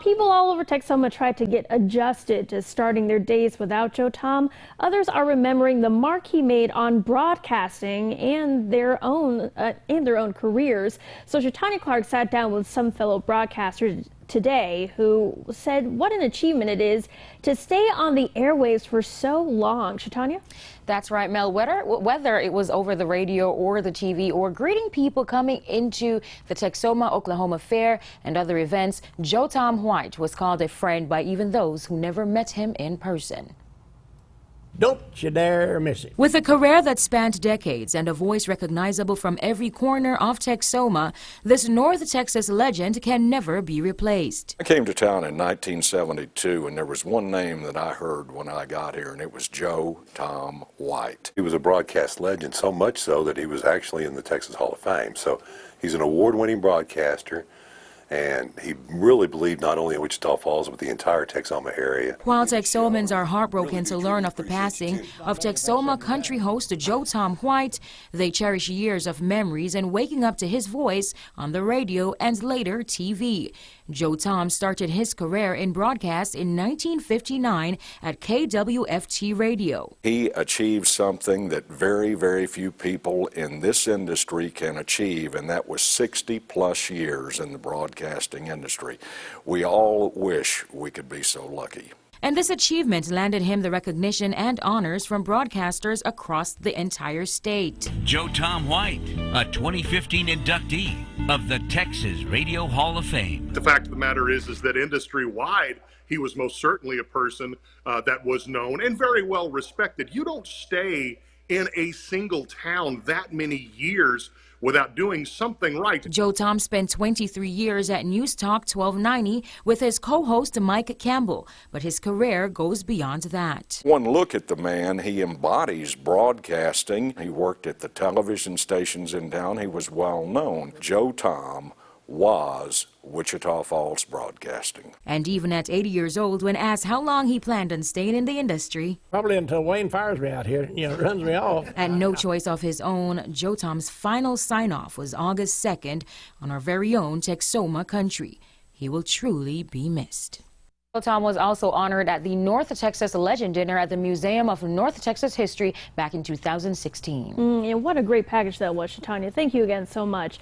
people all over Texoma try to get adjusted to starting their days without Joe Tom, others are remembering the mark he made on broadcasting and their own careers. So Shatanya Clark sat down with some fellow broadcasters today who said what an achievement it is to stay on the airwaves for so long. Shatanya? That's right, Mel. Whether it was over the radio or the TV or greeting people coming into the Texoma, Oklahoma Fair and other events, Joe Tom White was called a friend by even those who never met him in person. Don't you dare miss it. With a career that spanned decades and a voice recognizable from every corner of Texoma, this North Texas legend can never be replaced. I came to town in 1972, and there was one name that I heard when I got here, and it was Joe Tom White. He was a broadcast legend, so much so that he was actually in the Texas Hall of Fame. So he's an award-winning broadcaster, and he really believed not only in Wichita Falls, but the entire Texoma area. While Texomans are heartbroken to learn of the passing of Texoma country host Joe Tom White, they cherish years of memories and waking up to his voice on the radio and later TV. Joe Tom started his career in broadcast in 1959 at KWFT Radio. He achieved something that very, very few people in this industry can achieve, and that was 60-plus years in the broadcasting industry. We all wish we could be so lucky. And this achievement landed him the recognition and honors from broadcasters across the entire state. Joe Tom White, a 2015 inductee of the Texas Radio Hall of Fame. The fact of the matter is that industry-wide, he was most certainly a person that was known and very well respected. You don't stay in a single town that many years without doing something right. Joe Tom spent 23 years at News Talk 1290 with his co-host Mike Campbell, but his career goes beyond that. One look at the man, he embodies broadcasting. He worked at the television stations in town. He was well known. Joe Tom was Wichita Falls Broadcasting. And even at 80 years old, when asked how long he planned on staying in the industry, probably until Wayne fires me out here, runs me off. At no choice of his own, Joe Tom's final sign-off was August 2nd on our very own Texoma country. He will truly be missed. Joe Tom was also honored at the North Texas Legend Dinner at the Museum of North Texas History back in 2016. And what a great package that was, Shatanya. Thank you again so much.